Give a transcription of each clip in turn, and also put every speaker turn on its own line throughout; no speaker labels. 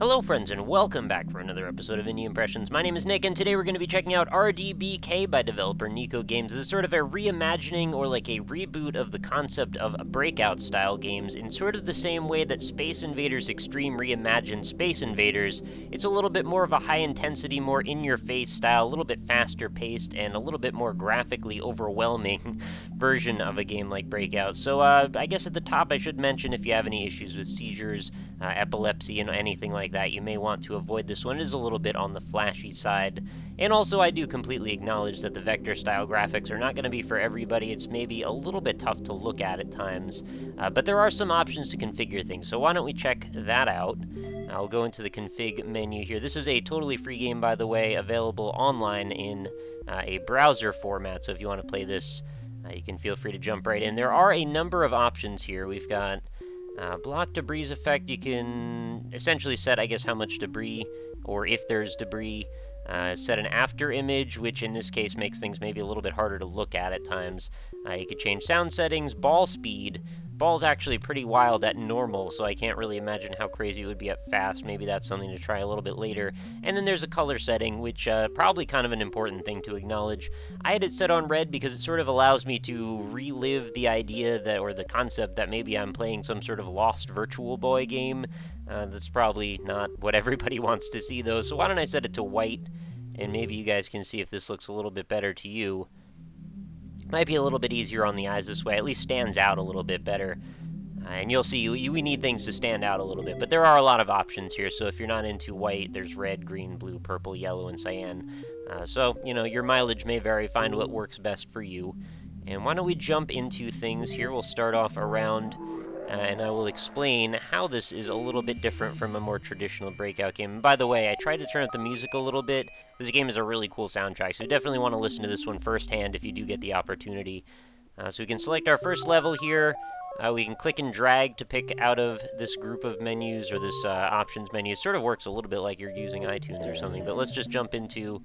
Hello friends and welcome back for another episode of Indie Impressions. My name is Nick and today we're going to be checking out RDBK by developer Nico Games. This is sort of a reimagining or like a reboot of the concept of Breakout style games in sort of the same way that Space Invaders Extreme reimagined Space Invaders. It's a little bit more of a high intensity, more in-your-face style, a little bit faster paced and a little bit more graphically overwhelming version of a game like Breakout. So I guess at the top I should mention if you have any issues with seizures, epilepsy and anything like that, you may want to avoid this one. It is a little bit on the flashy side. And also, I do completely acknowledge that the vector-style graphics are not going to be for everybody. It's maybe a little bit tough to look at times. But there are some options to configure things, so why don't we check that out. I'll go into the config menu here. This is a totally free game, by the way, available online in a browser format, so if you want to play this, you can feel free to jump right in. There are a number of options here. We've got block debris effect. You can essentially set, I guess, how much debris, or if there's debris. Set an after image, which in this case makes things maybe a little bit harder to look at times. You could change sound settings, ball speed. Ball's actually pretty wild at normal, so I can't really imagine how crazy it would be at fast. Maybe that's something to try a little bit later. And then there's a color setting, which probably kind of an important thing to acknowledge. I had it set on red because it sort of allows me to relive the idea that, or the concept that maybe I'm playing some sort of lost Virtual Boy game. That's probably not what everybody wants to see, though. So why don't I set it to white, and maybe you guys can see if this looks a little bit better to you. Might be a little bit easier on the eyes this way, at least stands out a little bit better. And you'll see, we need things to stand out a little bit, but there are a lot of options here, so if you're not into white, there's red, green, blue, purple, yellow, and cyan. So, you know, your mileage may vary, find what works best for you. And why don't we jump into things here. We'll start off around, and I will explain how this is a little bit different from a more traditional Breakout game. And by the way, I tried to turn up the music a little bit. This game is a really cool soundtrack, so you definitely want to listen to this one firsthand if you do get the opportunity. So we can select our first level here. We can click and drag to pick out of this group of menus, or this options menu. It sort of works a little bit like you're using iTunes or something, but let's just jump into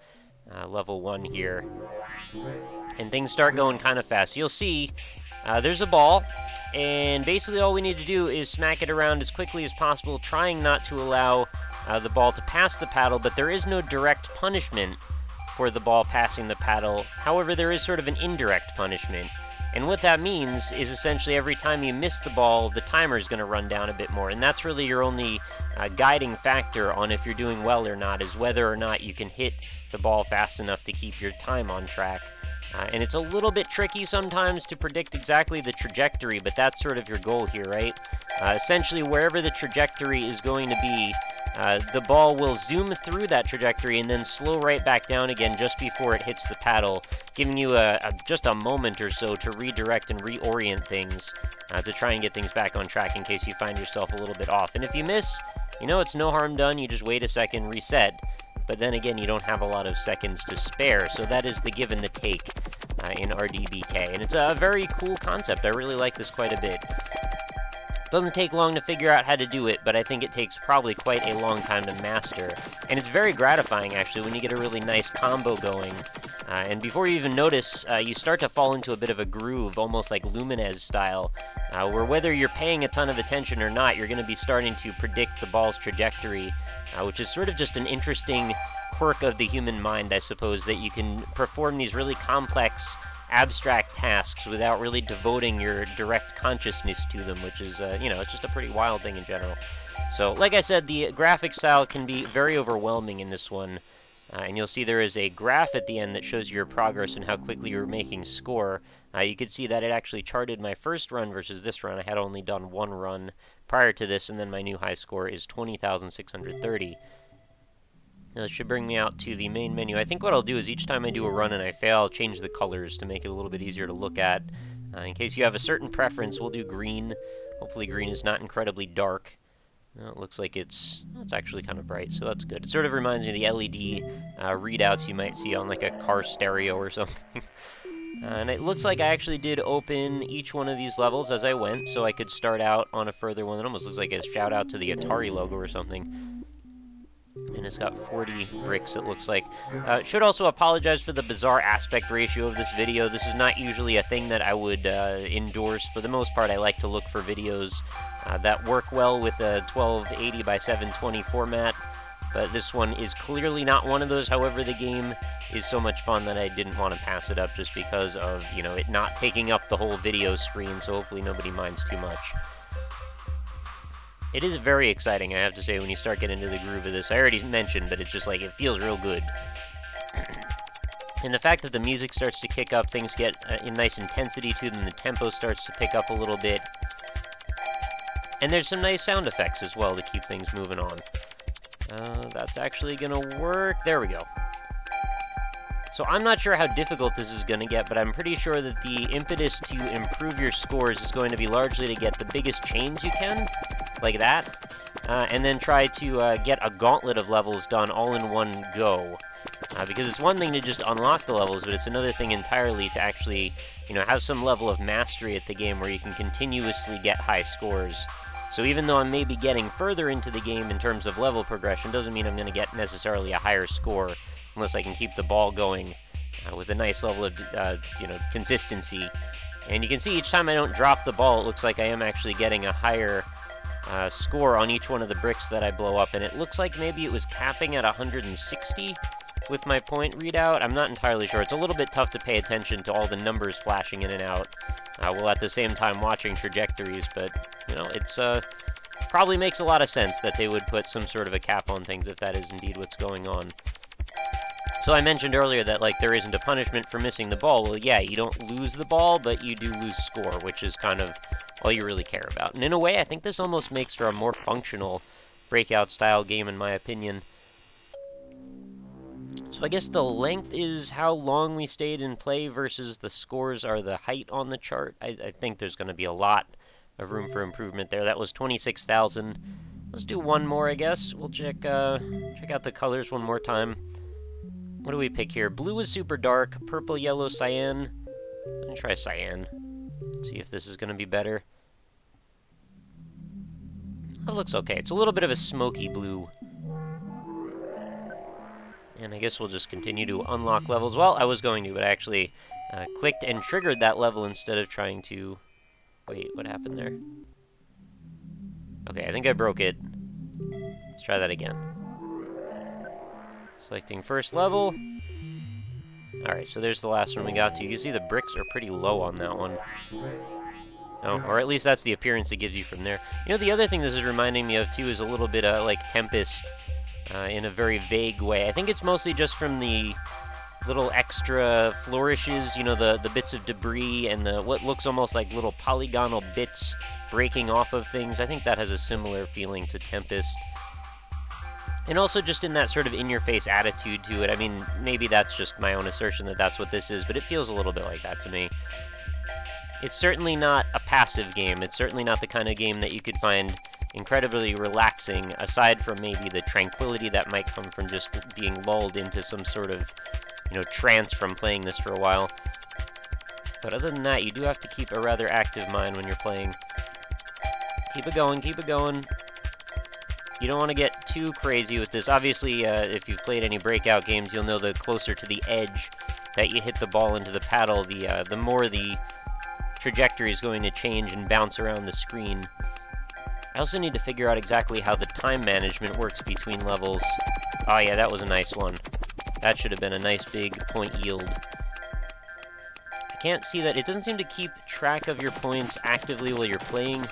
level 1 here. And things start going kind of fast. So you'll see there's a ball, and basically all we need to do is smack it around as quickly as possible, trying not to allow the ball to pass the paddle, but there is no direct punishment for the ball passing the paddle. However, there is sort of an indirect punishment. And what that means is essentially every time you miss the ball, the timer is going to run down a bit more. And that's really your only guiding factor on if you're doing well or not, is whether or not you can hit the ball fast enough to keep your time on track. And it's a little bit tricky sometimes to predict exactly the trajectory, but that's sort of your goal here, right? Essentially, wherever the trajectory is going to be, the ball will zoom through that trajectory and then slow right back down again just before it hits the paddle, giving you just a moment or so to redirect and reorient things to try and get things back on track in case you find yourself a little bit off. And if you miss, you know, it's no harm done. You just wait a second, reset. But then again, you don't have a lot of seconds to spare, so that is the give and the take in RDBK. And it's a very cool concept. I really like this quite a bit. Doesn't take long to figure out how to do it, but I think it takes probably quite a long time to master. And it's very gratifying, actually, when you get a really nice combo going. And before you even notice, you start to fall into a bit of a groove, almost like Lumines style, where whether you're paying a ton of attention or not, you're going to be starting to predict the ball's trajectory, which is sort of just an interesting quirk of the human mind, I suppose, that you can perform these really complex, abstract tasks without really devoting your direct consciousness to them, which is, you know, it's just a pretty wild thing in general. So, like I said, the graphic style can be very overwhelming in this one, and you'll see there is a graph at the end that shows your progress and how quickly you're making score. You can see that it actually charted my first run versus this run. I had only done one run prior to this, and then my new high score is 20,630. Now, this should bring me out to the main menu. I think what I'll do is each time I do a run and I fail, I'll change the colors to make it a little bit easier to look at. In case you have a certain preference, we'll do green. Hopefully green is not incredibly dark. It looks like it's actually kind of bright, so that's good. It sort of reminds me of the LED readouts you might see on like a car stereo or something. And it looks like I actually did open each one of these levels as I went, so I could start out on a further one. It almost looks like a shout out to the Atari logo or something. And it's got 40 bricks, it looks like. Should also apologize for the bizarre aspect ratio of this video. This is not usually a thing that I would endorse. For the most part, I like to look for videos that work well with a 1280 by 720 format. But this one is clearly not one of those. However, the game is so much fun that I didn't want to pass it up just because of, you know, it not taking up the whole video screen, so hopefully nobody minds too much. It is very exciting, I have to say, when you start getting into the groove of this. I already mentioned, but it's just like, it feels real good. And the fact that the music starts to kick up, things get a nice intensity to them, the tempo starts to pick up a little bit. And there's some nice sound effects as well to keep things moving on. That's actually gonna work. There we go. So I'm not sure how difficult this is gonna get, but I'm pretty sure that the impetus to improve your scores is going to be largely to get the biggest chains you can, like that, and then try to get a gauntlet of levels done all in one go. Because it's one thing to just unlock the levels, but it's another thing entirely to actually, you know, have some level of mastery at the game where you can continuously get high scores. So even though I'm maybe getting further into the game in terms of level progression, doesn't mean I'm going to get necessarily a higher score unless I can keep the ball going with a nice level of, you know, consistency. And you can see each time I don't drop the ball, it looks like I am actually getting a higher score on each one of the bricks that I blow up. And it looks like maybe it was capping at 160 with my point readout. I'm not entirely sure. It's a little bit tough to pay attention to all the numbers flashing in and out while at the same time watching trajectories, but, you know, it's probably makes a lot of sense that they would put some sort of a cap on things if that is indeed what's going on. So I mentioned earlier that, like, there isn't a punishment for missing the ball. Well, yeah, you don't lose the ball, but you do lose score, which is kind of all you really care about. And in a way, I think this almost makes for a more functional breakout-style game, in my opinion. So I guess the length is how long we stayed in play versus the scores are the height on the chart. I think there's going to be a lot of room for improvement there. That was 26,000. Let's do one more, I guess. We'll check out the colors one more time. What do we pick here? Blue is super dark. Purple, yellow, cyan. Let me try cyan. See if this is going to be better. That looks okay. It's a little bit of a smoky blue. And I guess we'll just continue to unlock levels. Well, I was going to, but I actually clicked and triggered that level instead of trying to... Wait, what happened there? Okay, I think I broke it. Let's try that again. Selecting first level. Alright, so there's the last one we got to. You can see the bricks are pretty low on that one. Oh, or at least that's the appearance it gives you from there. You know, the other thing this is reminding me of, too, is a little bit like Tempest... in a very vague way. I think it's mostly just from the little extra flourishes, you know, the bits of debris and the what looks almost like little polygonal bits breaking off of things. I think that has a similar feeling to Tempest. And also just in that sort of in-your-face attitude to it. I mean, maybe that's just my own assertion that that's what this is, but it feels a little bit like that to me. It's certainly not a passive game. It's certainly not the kind of game that you could find incredibly relaxing, aside from maybe the tranquility that might come from just being lulled into some sort of, you know, trance from playing this for a while. But other than that, you do have to keep a rather active mind when you're playing. Keep it going, keep it going. You don't want to get too crazy with this. Obviously, if you've played any breakout games, you'll know that closer to the edge that you hit the ball into the paddle, the more the trajectory is going to change and bounce around the screen. I also need to figure out exactly how the time management works between levels. Oh yeah, that was a nice one. That should have been a nice big point yield. I can't see that. It doesn't seem to keep track of your points actively while you're playing.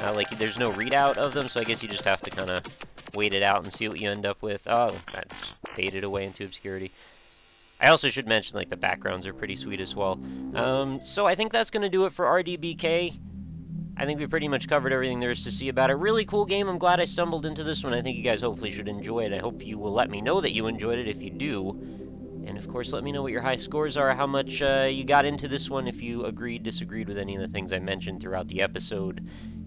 Like, there's no readout of them, so I guess you just have to kind of wait it out and see what you end up with. Oh, that just faded away into obscurity. I also should mention, like, the backgrounds are pretty sweet as well. So I think that's going to do it for RDBK. I think we pretty much covered everything there is to see about it. Really cool game. I'm glad I stumbled into this one. I think you guys hopefully should enjoy it. I hope you will let me know that you enjoyed it if you do. And of course, let me know what your high scores are, how much you got into this one, if you agreed, disagreed with any of the things I mentioned throughout the episode.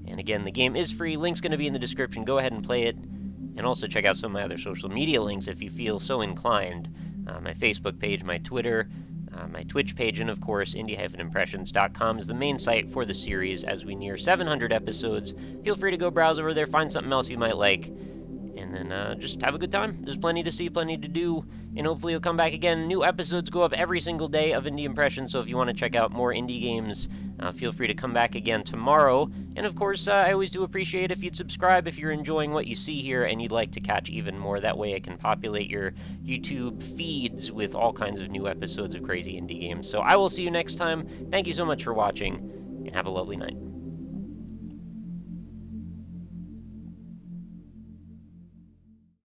And again, the game is free. Link's going to be in the description. Go ahead and play it. And also check out some of my other social media links if you feel so inclined. My Facebook page, my Twitter, my Twitch page, and of course, indie-impressions.com is the main site for the series. As we near 700 episodes, feel free to go browse over there, find something else you might like, and then just have a good time. There's plenty to see, plenty to do, and hopefully you'll come back again. New episodes go up every single day of Indie Impressions, so if you want to check out more indie games Feel free to come back again tomorrow. And of course, I always do appreciate if you'd subscribe if you're enjoying what you see here and you'd like to catch even more. That way I can populate your YouTube feeds with all kinds of new episodes of crazy indie games. So I will see you next time. Thank you so much for watching, and have a lovely night.